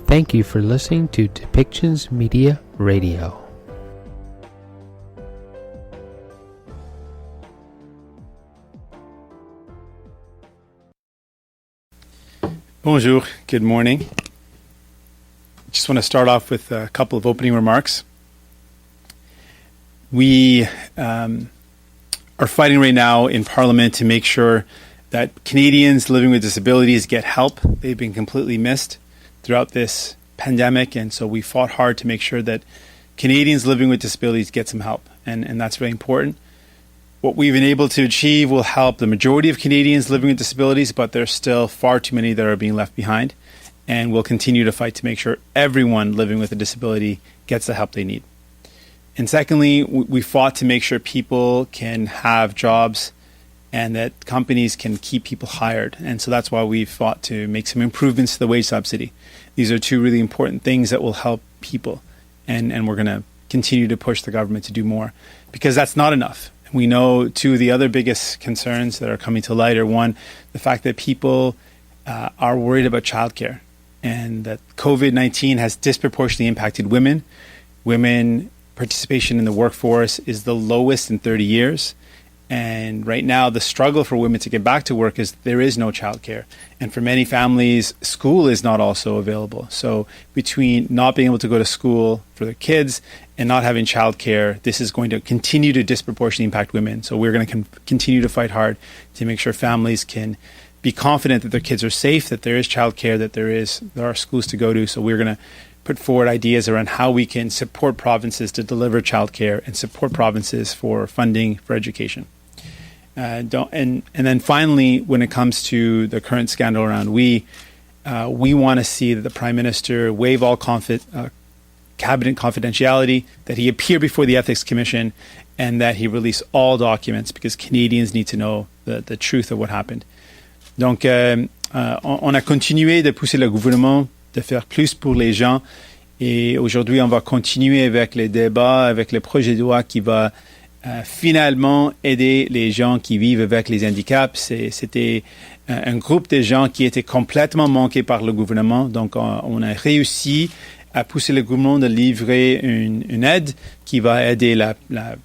Thank you for listening to Depictions Media Radio. Bonjour, good morning. Just want to start off with a couple of opening remarks. We are fighting right now in Parliament to make sure that Canadians living with disabilities get help. They've been completely missed throughout this pandemic, and so we fought hard to make sure that Canadians living with disabilities get some help, and that's very important. What we've been able to achieve will help the majority of Canadians living with disabilities, but there's still far too many that are being left behind, and we'll continue to fight to make sure everyone living with a disability gets the help they need. And secondly, we fought to make sure people can have jobs and that companies can keep people hired. And so that's why we fought to make some improvements to the wage subsidy. These are two really important things that will help people. And we're going to continue to push the government to do more because that's not enough. We know two of the other biggest concerns that are coming to light are one, the fact that people are worried about childcare and that COVID-19 has disproportionately impacted women. Women participation in the workforce is the lowest in 30 years. And right now, the struggle for women to get back to work is there is no childcare. And for many families, school is not also available. So between not being able to go to school for their kids and not having childcare, this is going to continue to disproportionately impact women. So we're going to continue to fight hard to make sure families can be confident that their kids are safe, that there is childcare, that there are schools to go to. So we're going to put forward ideas around how we can support provinces to deliver childcare and support provinces for funding for education. And then finally, when it comes to the current scandal around we want to see that the Prime Minister waive all cabinet confidentiality, that he appear before the Ethics Commission, and that he release all documents because Canadians need to know the truth of what happened. Donc, on a continué de pousser le gouvernement de faire plus pour les gens. Et aujourd'hui, on va continuer avec les débats, avec le projet de loi qui va finalement aider les gens qui vivent avec les handicaps. C'était un groupe de gens qui étaient complètement manqués par le gouvernement. Donc, on a réussi à pousser le gouvernement de livrer une aide qui va aider la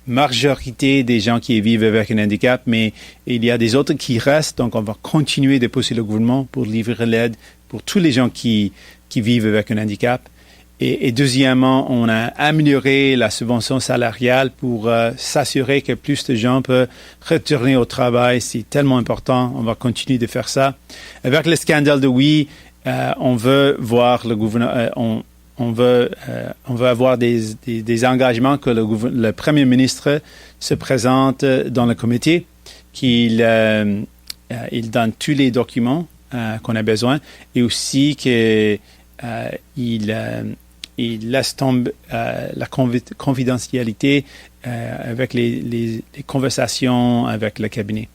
majorité des gens qui vivent avec un handicap. Mais il y a des autres qui restent. Donc, on va continuer de pousser le gouvernement pour livrer l'aide pour tous les gens qui vivent avec un handicap. Et deuxièmement, on a amélioré la subvention salariale pour s'assurer que plus de gens peuvent retourner au travail. C'est tellement important. On va continuer de faire ça. Avec le scandale de oui, on veut voir le gouvernement, on veut avoir des engagements que le Premier ministre se présente dans le comité, qu'il donne tous les documents qu'on a besoin et aussi qu'il laisse tomber la confidentialité avec les conversations avec le cabinet.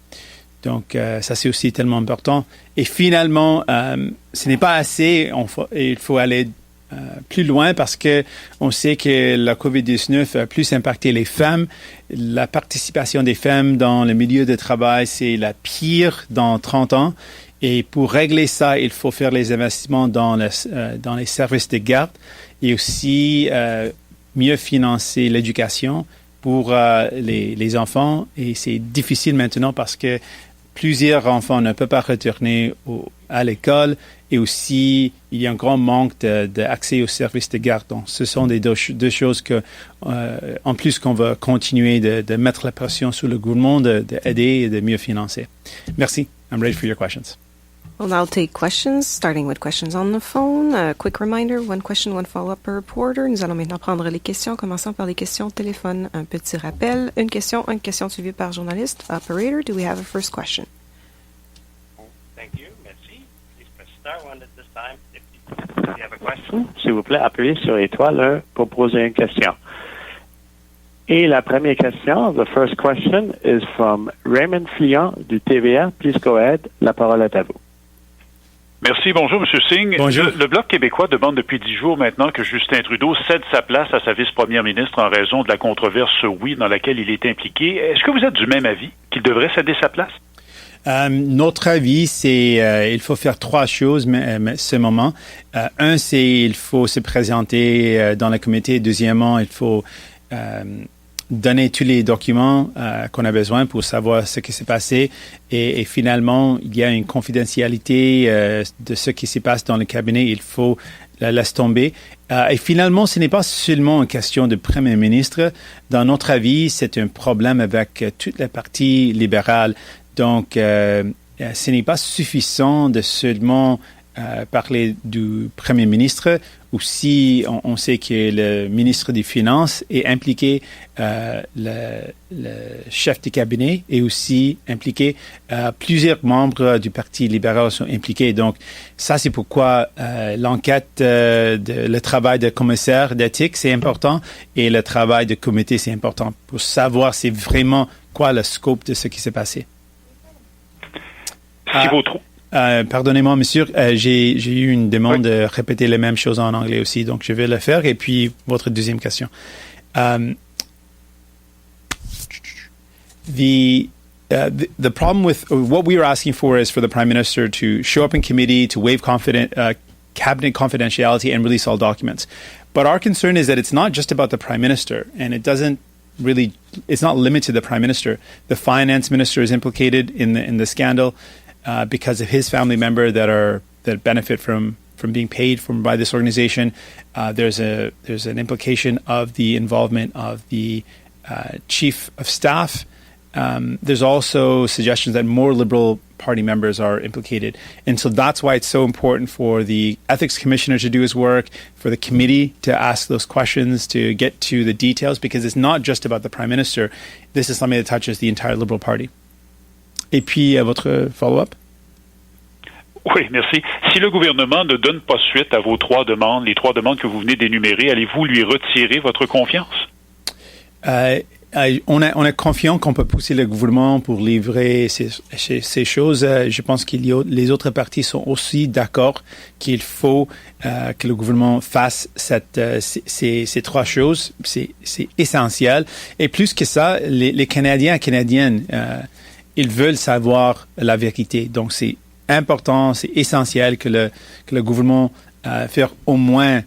Donc, ça, c'est aussi tellement important. Et finalement, ce n'est pas assez. Il faut aller plus loin parce que on sait que la COVID-19 a plus impacté les femmes. La participation des femmes dans le milieu de travail, c'est la pire dans 30 ans. Et pour régler ça, il faut faire les investissements dans les services de garde et aussi mieux financer l'éducation pour les enfants. Et c'est difficile maintenant parce que plusieurs enfants ne peuvent pas retourner à l'école et aussi il y a un grand manque d'accès aux services de garde. Donc, ce sont des deux choses que, en plus qu'on va continuer de mettre la pression sur le gouvernement, d'aider et de mieux financer. Merci. I'm ready for your questions. We'll now take questions, starting with questions on the phone. A quick reminder, one question, one follow-up per reporter. Nous allons maintenant prendre les questions, commençant par les questions au téléphone. Un petit rappel, une question suivie par journaliste. Operator, do we have a first question? Thank you. Merci. Please press star one at this time. If you have a question, s'il vous plaît, appuyez sur étoile 1 pour poser une question. Et la première question, the first question is from Raymond Fillon du TVA. Please go ahead. La parole est à vous. Merci. Bonjour, M. Singh. Bonjour. Le Bloc québécois demande depuis 10 jours maintenant que Justin Trudeau cède sa place à sa vice-première ministre en raison de la controverse oui dans laquelle il est impliqué. Est-ce que vous êtes du même avis qu'il devrait céder sa place? Notre avis, c'est il faut faire trois choses ce moment. Un, c'est il faut se présenter dans le comité. Deuxièmement, il faut donner tous les documents qu'on a besoin pour savoir ce qui s'est passé. Et finalement, il y a une confidentialité de ce qui se passe dans le cabinet. Il faut la laisser tomber. Et finalement, ce n'est pas seulement une question de Premier ministre. Dans notre avis, c'est un problème avec toute la partie libérale. Donc, ce n'est pas suffisant de seulement parler du Premier ministre. Aussi, on sait que le ministre des Finances est impliqué, le chef du cabinet est aussi impliqué, plusieurs membres du Parti libéral sont impliqués. Donc, ça, c'est pourquoi l'enquête, le travail de commissaire d'éthique, c'est important, et le travail de comité, c'est important pour savoir c'est vraiment quoi le scope de ce qui s'est passé. Pardonnez-moi, monsieur, j'ai eu une demande de répéter les mêmes choses en anglais aussi, donc je vais le faire. Et puis, votre deuxième question. The problem with what we are asking for is for the Prime Minister to show up in committee, to waive cabinet confidentiality and release all documents. But our concern is that it's not just about the Prime Minister, and it's not limited to the Prime Minister. The Finance Minister is implicated in the scandal. Because of his family member that benefit from being paid by this organization. There's an implication of the involvement of the chief of staff. There's also suggestions that more Liberal Party members are implicated. And so that's why it's so important for the Ethics Commissioner to do his work, for the committee to ask those questions, to get to the details, because it's not just about the Prime Minister. This is something that touches the entire Liberal Party. Et puis, votre follow-up? Oui, merci. Si le gouvernement ne donne pas suite à vos trois demandes, les trois demandes que vous venez d'énumérer, allez-vous lui retirer votre confiance? On est confiant qu'on peut pousser le gouvernement pour livrer ces choses. Je pense que les autres partis sont aussi d'accord qu'il faut que le gouvernement fasse ces trois choses. C'est essentiel. Et plus que ça, les Canadiens et Canadiennes, ils veulent savoir la vérité. Donc, c'est important, c'est essentiel que le gouvernement fasse au moins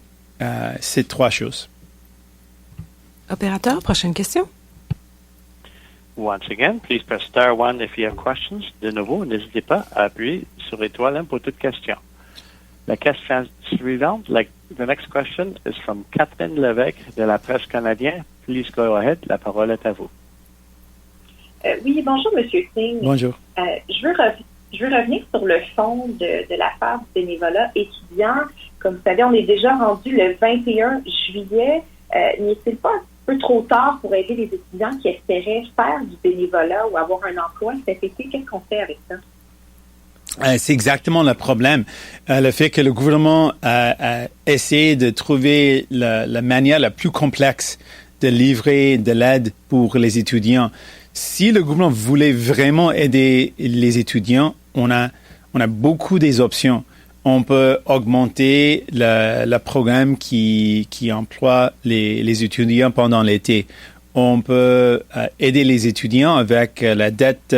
ces trois choses. Opérateur, prochaine question. Once again, please press star one if you have questions. De nouveau, n'hésitez pas à appuyer sur étoile 1 pour toute question. La question suivante, the next question is from Catherine Lévesque de la Presse canadienne. Please go ahead. La parole est à vous. Oui, bonjour, M. Singh. Bonjour. Je veux revenir sur le fond de l'affaire du bénévolat étudiant. Comme vous savez, on est déjà rendu le 21 juillet. N'est-il pas un peu trop tard pour aider les étudiants qui espéraient faire du bénévolat ou avoir un emploi cet été? Qu'est-ce qu'on fait avec ça? C'est exactement le problème. Le fait que le gouvernement a essayé de trouver la manière la plus complexe de livrer de l'aide pour les étudiants. Si le gouvernement voulait vraiment aider les étudiants, on a beaucoup des options. On peut augmenter le programme qui emploie les étudiants pendant l'été. On peut aider les étudiants avec la dette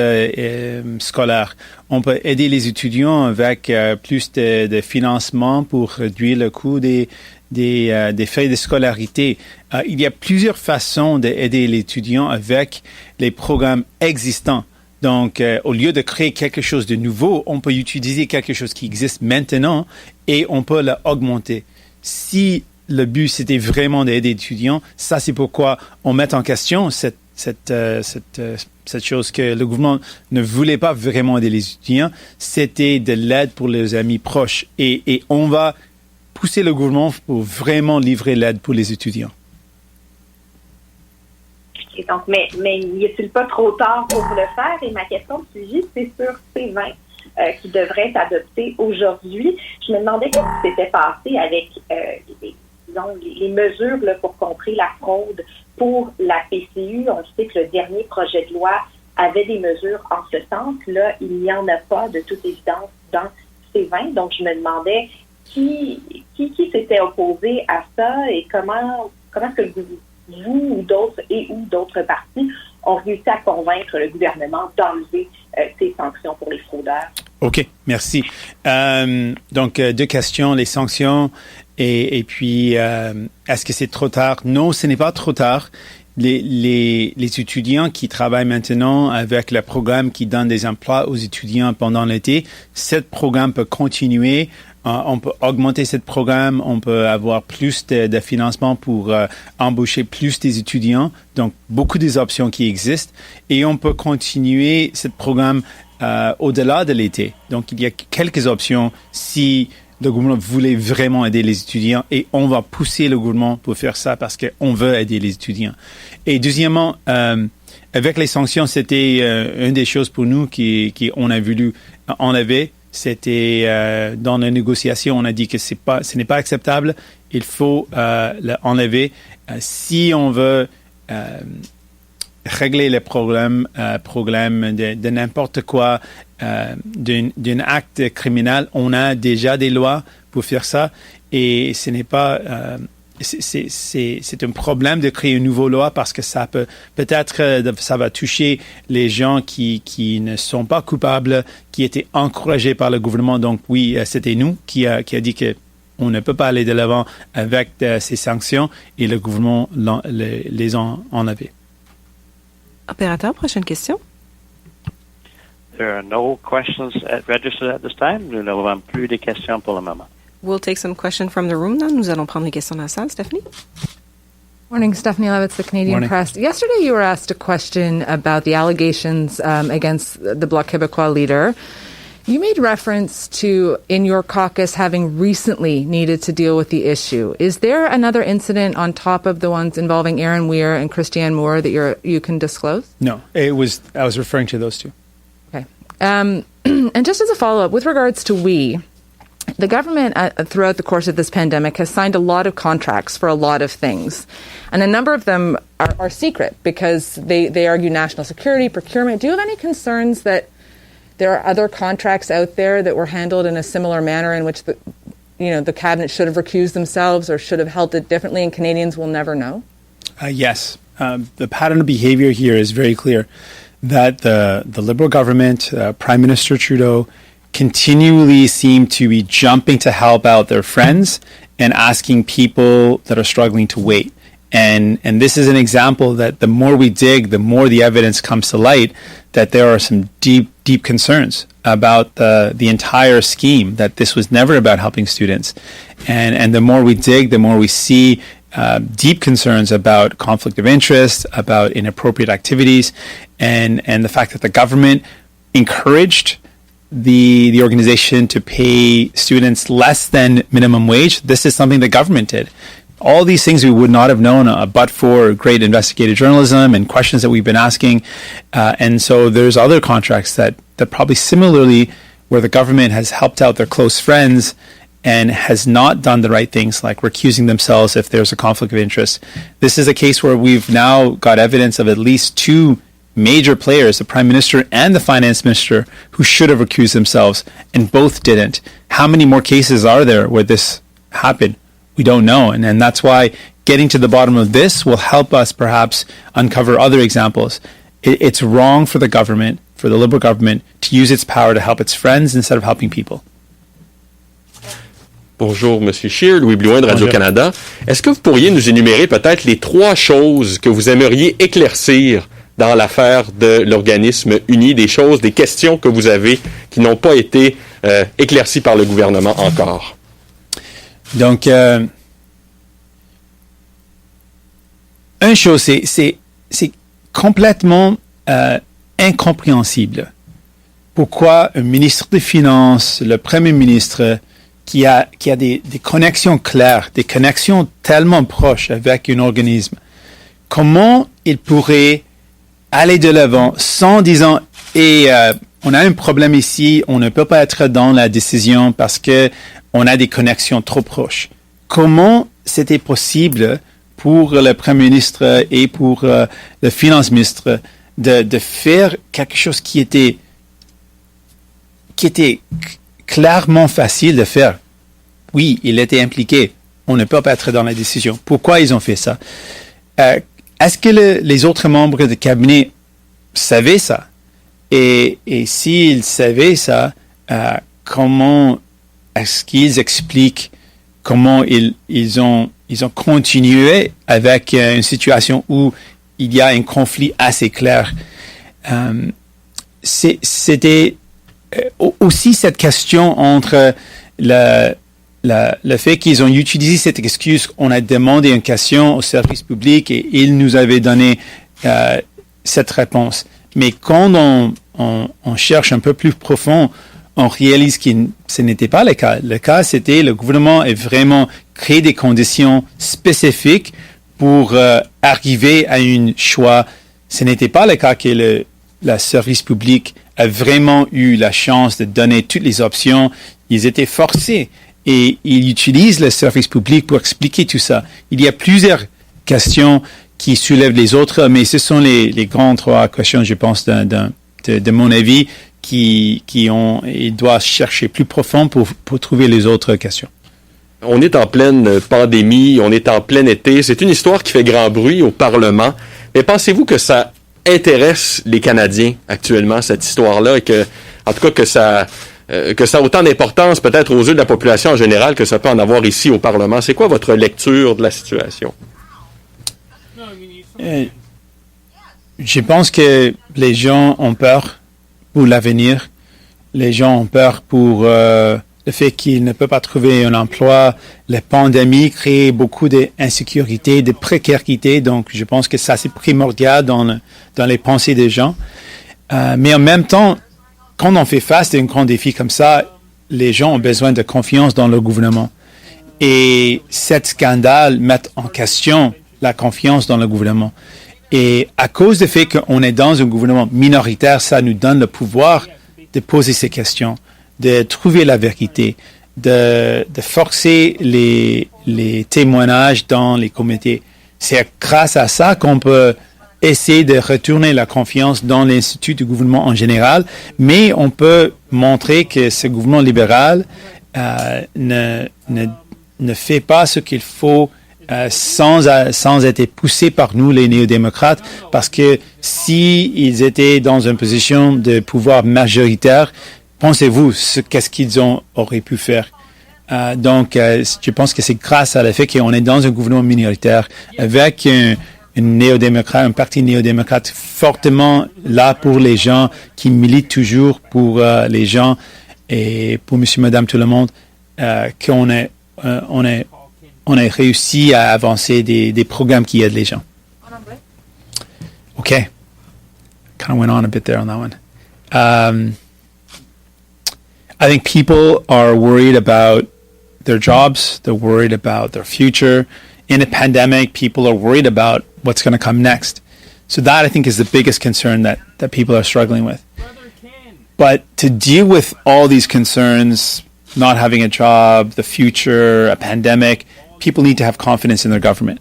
scolaire. On peut aider les étudiants avec plus de financement pour réduire le coût des frais de scolarité. Il y a plusieurs façons d'aider les étudiants avec les programmes existants. Donc, au lieu de créer quelque chose de nouveau, on peut utiliser quelque chose qui existe maintenant et on peut l'augmenter. Si le but, c'était vraiment d'aider les étudiants, ça, c'est pourquoi on met en question cette chose que le gouvernement ne voulait pas vraiment aider les étudiants. C'était de l'aide pour les amis proches. Et on va pousser le gouvernement pour vraiment livrer l'aide pour les étudiants. Et donc, mais n'y est-il pas trop tard pour le faire? Et ma question de suivi, c'est sur C20 qui devrait être adopté aujourd'hui. Je me demandais qu'est-ce qui s'était passé avec les mesures là, pour contrer la fraude pour la PCU. On sait que le dernier projet de loi avait des mesures en ce sens. Là, il n'y en a pas de toute évidence dans C20. Donc, je me demandais qui s'était opposé à ça et comment est-ce que vous ou d'autres partis ont réussi à convaincre le gouvernement d'enlever ces sanctions pour les fraudeurs. OK, merci. Donc, deux questions, les sanctions et puis, est-ce que c'est trop tard? Non, ce n'est pas trop tard. Les étudiants qui travaillent maintenant avec le programme qui donne des emplois aux étudiants pendant l'été, ce programme peut continuer. On peut augmenter ce programme, on peut avoir plus de financement pour embaucher plus des étudiants. Donc, beaucoup des options qui existent. Et on peut continuer ce programme au-delà de l'été. Donc, il y a quelques options si le gouvernement voulait vraiment aider les étudiants et on va pousser le gouvernement pour faire ça parce qu'on veut aider les étudiants. Et deuxièmement, avec les sanctions, c'était une des choses pour nous qu'on a voulu enlever. C'était dans les négociations, on a dit que ce n'est pas acceptable. Il faut l'enlever. Si on veut régler les problèmes de n'importe quoi, d'un acte criminel, on a déjà des lois pour faire ça. Et ce n'est pas... c'est un problème de créer une nouvelle loi parce que ça ça va toucher les gens qui ne sont pas coupables, qui étaient encouragés par le gouvernement. Donc oui, c'était nous qui a dit que on ne peut pas aller de l'avant avec ces sanctions et le gouvernement les a enlevées. Opérateur, prochaine question. There are no questions registered at this time. Nous n'avons plus de questions pour le moment. We'll take some questions from the room now. Nous allons prendre les questions dans la salle. Stephanie? Morning, Stephanie Levitz, the Canadian Morning. Press. Yesterday you were asked a question about the allegations against the Bloc Québécois leader. You made reference to, in your caucus, having recently needed to deal with the issue. Is there another incident on top of the ones involving Aaron Weir and Christiane Moore that you can disclose? No, I was referring to those two. Okay. And just as a follow-up, with regards to the government throughout the course of this pandemic has signed a lot of contracts for a lot of things. And a number of them are secret because they argue national security, procurement. Do you have any concerns that there are other contracts out there that were handled in a similar manner in which the cabinet should have recused themselves or should have held it differently and Canadians will never know? Yes. The pattern of behavior here is very clear that the Liberal government, Prime Minister Trudeau, continually seem to be jumping to help out their friends and asking people that are struggling to wait. And this is an example that the more we dig, the more the evidence comes to light that there are some deep concerns about the entire scheme, that this was never about helping students. And the more we dig, the more we see deep concerns about conflict of interest, about inappropriate activities, and the fact that the government encouraged the organization to pay students less than minimum wage. This is something the government did. All these things we would not have known but for great investigative journalism and questions that we've been asking. And so there's other contracts that probably similarly where the government has helped out their close friends and has not done the right things like recusing themselves if there's a conflict of interest. This is a case where we've now got evidence of at least two major players, the Prime Minister and the Finance Minister, who should have recused themselves, and both didn't. How many more cases are there where this happened? We don't know. And that's why getting to the bottom of this will help us perhaps uncover other examples. It's wrong for the government, for the Liberal government, to use its power to help its friends instead of helping people. Bonjour, M. Scheer, Louis Blouin de Radio-Canada. Est-ce que vous pourriez nous énumérer peut-être les 3 choses que vous aimeriez éclaircir dans l'affaire de l'organisme uni, des choses, des questions que vous avez qui n'ont pas été éclaircies par le gouvernement encore? Donc, une chose, c'est complètement incompréhensible. Pourquoi un ministre des Finances, le Premier ministre, qui a des connexions claires, des connexions tellement proches avec un organisme, comment il pourrait aller de l'avant sans disant on a un problème ici, on ne peut pas être dans la décision parce que on a des connexions trop proches. Comment c'était possible pour le Premier ministre et pour le Finance ministre de faire quelque chose qui était clairement facile de faire? Oui, il était impliqué. On ne peut pas être dans la décision. Pourquoi ils ont fait ça? Est-ce que les autres membres du cabinet savaient ça. Et s'ils savaient ça, comment est-ce qu'ils expliquent comment ils ont continué avec une situation où il y a un conflit assez clair. C'était aussi cette question entre le fait qu'ils ont utilisé cette excuse, on a demandé une question au service public et ils nous avaient donné cette réponse. Mais quand on cherche un peu plus profond, on réalise que ce n'était pas le cas. Le cas, c'était le gouvernement a vraiment créé des conditions spécifiques pour arriver à un choix. Ce n'était pas le cas que le service public a vraiment eu la chance de donner toutes les options. Ils étaient forcés et ils utilisent le service public pour expliquer tout ça. Il y a plusieurs questions qui soulèvent les autres, mais ce sont les grandes trois questions, je pense, de mon avis, il doit chercher plus profond pour trouver les autres questions. On est en pleine pandémie, on est en plein été. C'est une histoire qui fait grand bruit au Parlement. Mais pensez-vous que ça intéresse les Canadiens actuellement, cette histoire-là, et que, en tout cas, que ça a autant d'importance peut-être aux yeux de la population en général que ça peut en avoir ici au Parlement? C'est quoi votre lecture de la situation? Je pense que les gens ont peur pour l'avenir. Les gens ont peur pour le fait qu'ils ne peuvent pas trouver un emploi. La pandémie crée beaucoup d'insécurité, de précarité. Donc, je pense que ça, c'est primordial dans les pensées des gens. Mais en même temps, quand on fait face à un grand défi comme ça, les gens ont besoin de confiance dans le gouvernement. Et cet scandale met en question la confiance dans le gouvernement. Et à cause du fait qu'on est dans un gouvernement minoritaire, ça nous donne le pouvoir de poser ces questions, de trouver la vérité, de forcer les témoignages dans les comités. C'est grâce à ça qu'on peut essayer de retourner la confiance dans l'institut du gouvernement en général, mais on peut montrer que ce gouvernement libéral ne fait pas ce qu'il faut sans être poussé par nous, les néo-démocrates, parce que s'ils étaient dans une position de pouvoir majoritaire, pensez-vous qu'est-ce qu'ils auraient pu faire? Donc, je pense que c'est grâce à le fait qu'on est dans un gouvernement minoritaire avec un parti néo-démocrate fortement là pour les gens, qui milite toujours pour les gens et pour monsieur, madame, tout le monde, on a réussi à avancer des programmes qui aident les gens. Okay. Kind of went on a bit there on that one. I think people are worried about their jobs. They're worried about their future. In a pandemic, people are worried about what's going to come next. So that, I think, is the biggest concern that people are struggling with. But to deal with all these concerns, not having a job, the future, a pandemic, people need to have confidence in their government.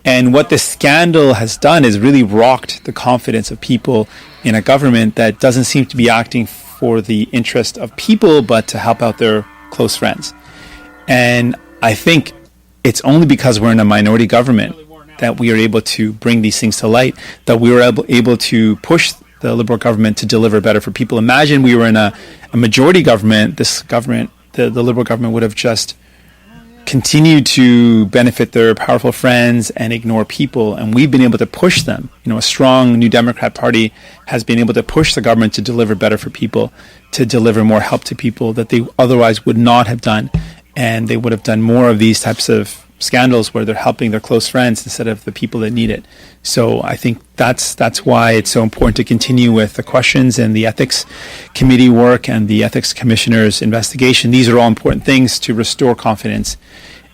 And what this scandal has done is really rocked the confidence of people in a government that doesn't seem to be acting for the interest of people, but to help out their close friends. And I think it's only because we're in a minority government that we are able to bring these things to light, that we were able to push the Liberal government to deliver better for people. Imagine we were in a majority government, this government, the Liberal government would have just continued to benefit their powerful friends and ignore people. And we've been able to push them. A strong New Democrat Party has been able to push the government to deliver better for people, to deliver more help to people that they otherwise would not have done. And they would have done more of these types of scandals where they're helping their close friends instead of the people that need it. So I think that's why it's so important to continue with the questions and the ethics committee work and the ethics commissioner's investigation. These are all important things to restore confidence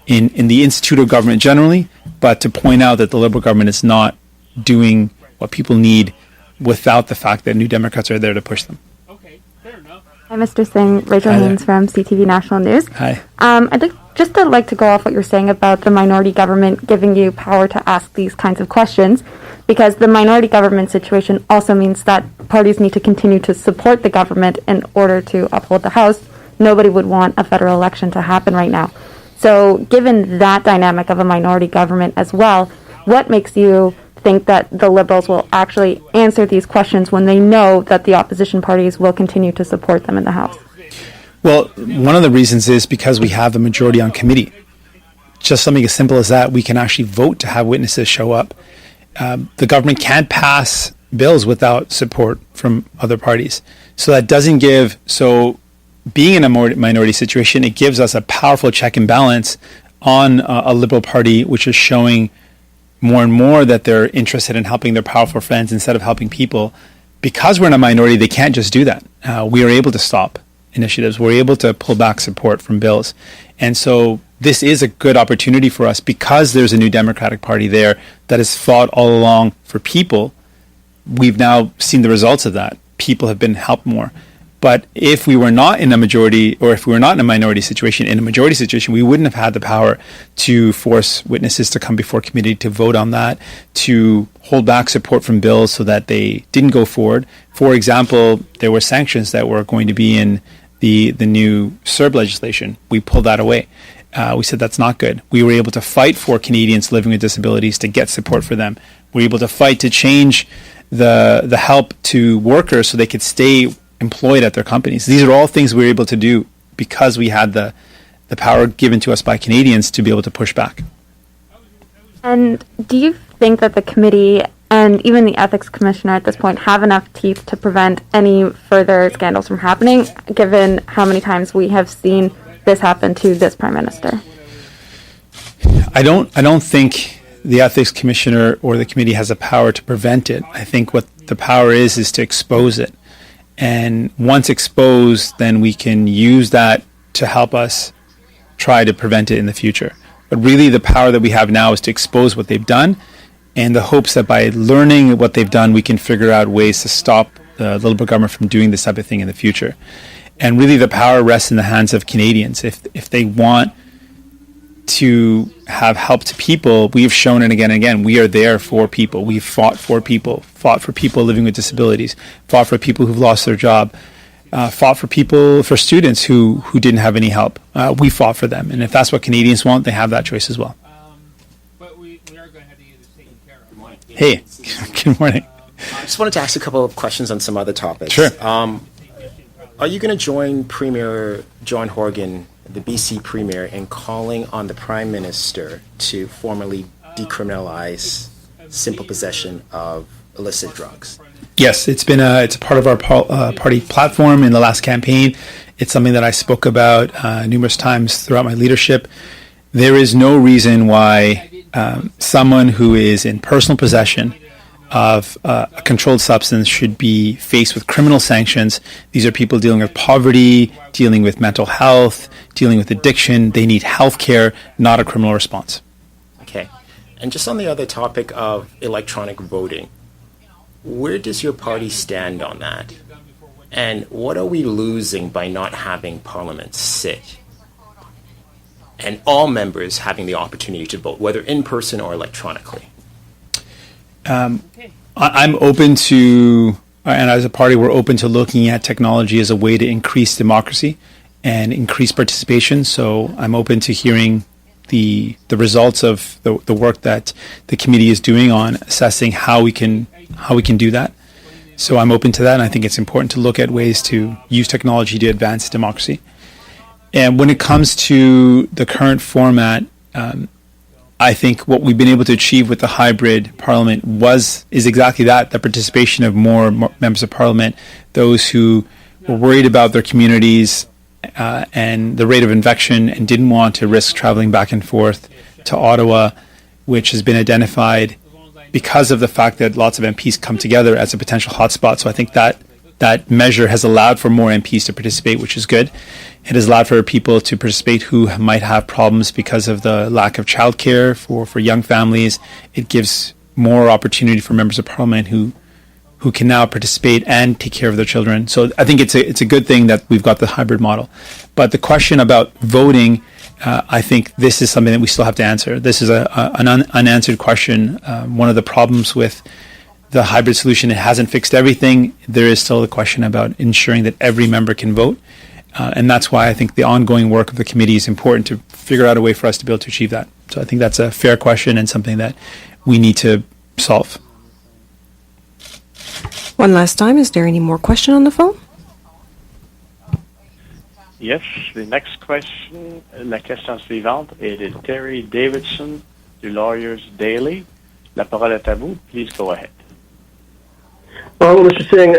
in the institute of government generally, but to point out that the Liberal government is not doing what people need without the fact that New Democrats are there to push them. Hi, Mr. Singh. Rachel Haynes from CTV National News. Hi. I'd like to go off what you're saying about the minority government giving you power to ask these kinds of questions, because the minority government situation also means that parties need to continue to support the government in order to uphold the House. Nobody would want a federal election to happen right now. So given that dynamic of a minority government as well, what makes you think that the Liberals will actually answer these questions when they know that the opposition parties will continue to support them in the House? Well, one of the reasons is because we have the majority on committee. Just something as simple as that, we can actually vote to have witnesses show up. The government can't pass bills without support from other parties. So that doesn't give, so being in a minority situation, it gives us a powerful check and balance on a Liberal Party, which is showing more and more that they're interested in helping their powerful friends instead of helping people. Because we're in a minority, they can't just do that. We are able to stop initiatives. We're able to pull back support from bills. And so this is a good opportunity for us because there's a new Democratic Party there that has fought all along for people. We've now seen the results of that. People have been helped more. But if we were not in a majority, or if we were not in a minority situation, in a majority situation, we wouldn't have had the power to force witnesses to come before committee to vote on that, to hold back support from bills so that they didn't go forward. For example, there were sanctions that were going to be in the new CERB legislation. We pulled that away. We said that's not good. We were able to fight for Canadians living with disabilities to get support for them. We were able to fight to change the help to workers so they could stay employed at their companies. These are all things we were able to do because we had the power given to us by Canadians to be able to push back. And do you think that the committee and even the ethics commissioner at this point have enough teeth to prevent any further scandals from happening, given how many times we have seen this happen to this prime minister? I don't think the ethics commissioner or the committee has the power to prevent it. I think what the power is to expose it. And once exposed, then we can use that to help us try to prevent it in the future. But really the power that we have now is to expose what they've done, and the hopes that by learning what they've done, we can figure out ways to stop the Liberal government from doing this type of thing in the future. And really the power rests in the hands of Canadians. If they want to have help to people, we've shown it again and again. We are there for people. We've fought for people living with disabilities, fought for people who've lost their job, fought for students who didn't have any help. We fought for them. And if that's what Canadians want, they have that choice as well. But we are going to have to get this taken care of. Hey, good morning. I just wanted to ask a couple of questions on some other topics. Sure. Are you going to join Premier John Horgan, the BC Premier, in calling on the Prime Minister to formally decriminalize simple possession of illicit drugs? Yes, it's a part of our party platform in the last campaign. It's something that I spoke about numerous times throughout my leadership. There is no reason why someone who is in personal possession of a controlled substance should be faced with criminal sanctions. These are people dealing with poverty, dealing with mental health, dealing with addiction. They need health care, not a criminal response. Okay. And just on the other topic of electronic voting, where does your party stand on that? And what are we losing by not having Parliament sit and all members having the opportunity to vote, whether in person or electronically? I'm open to, and as a party, we're open to looking at technology as a way to increase democracy and increase participation. So I'm open to hearing the results of the work that the committee is doing on assessing how we can do that. So I'm open to that, and I think it's important to look at ways to use technology to advance democracy. And when it comes to the current format, I think what we've been able to achieve with the hybrid parliament is exactly that, the participation of more members of parliament, those who were worried about their communities and the rate of infection and didn't want to risk traveling back and forth to Ottawa, which has been identified because of the fact that lots of MPs come together as a potential hotspot. So I think that measure has allowed for more MPs to participate, which is good. It has allowed for people to participate who might have problems because of the lack of childcare for young families. It gives more opportunity for members of parliament who can now participate and take care of their children. So I think it's a good thing that we've got the hybrid model. But the question about voting, I think this is something that we still have to answer. This is an unanswered question. One of the problems with the hybrid solution, it hasn't fixed everything. There is still a question about ensuring that every member can vote. And that's why I think the ongoing work of the committee is important to figure out a way for us to be able to achieve that. So I think that's a fair question and something that we need to solve. One last time, is there any more question on the phone? Yes, the next question, la question suivante est de Terry Davidson du Lawyers Daily. La parole est à vous. Please go ahead. Well, Mr. Singh,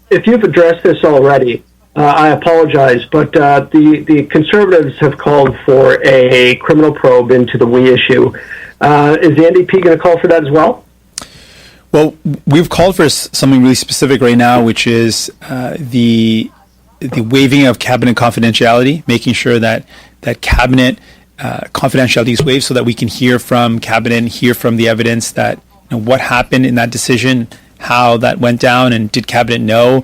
if you've addressed this already, I apologize, but the Conservatives have called for a criminal probe into the WE issue. Is the NDP going to call for that as well? Well, we've called for something really specific right now, which is the waiving of cabinet confidentiality, making sure that cabinet confidentiality is waived so that we can hear from cabinet and hear from the evidence that what happened in that decision, how that went down, and did cabinet know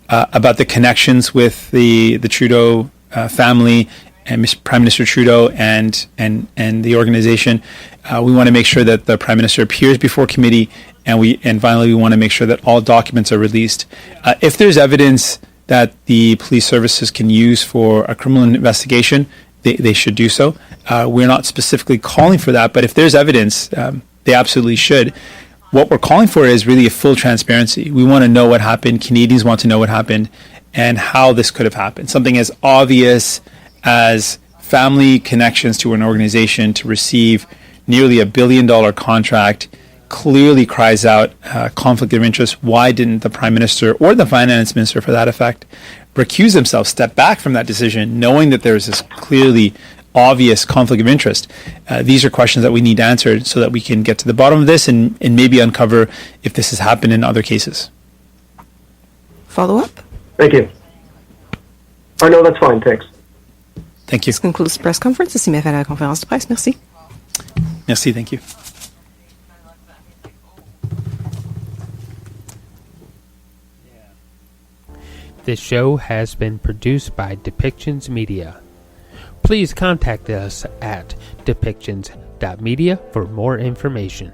about the connections with the Trudeau family and Prime Minister Trudeau and the organization. We want to make sure that the Prime Minister appears before committee, and finally we want to make sure that all documents are released. If there's evidence that the police services can use for a criminal investigation, they should do so. We're not specifically calling for that, but if there's evidence, they absolutely should. What we're calling for is really a full transparency. We want to know what happened. Canadians want to know what happened and how this could have happened. Something as obvious as family connections to an organization to receive nearly $1 billion contract clearly cries out conflict of interest. Why didn't the Prime Minister or the Finance Minister, for that effect, recuse themselves, step back from that decision, knowing that there is this clearly obvious conflict of interest? These are questions that we need answered so that we can get to the bottom of this and maybe uncover if this has happened in other cases. Follow up? Thank you. Oh, no, that's fine. Thanks. Thank you. This concludes the press conference. Ceci met fin à la conférence de presse. Merci. Merci. Thank you. This show has been produced by Depictions Media. Please contact us at depictions.media for more information.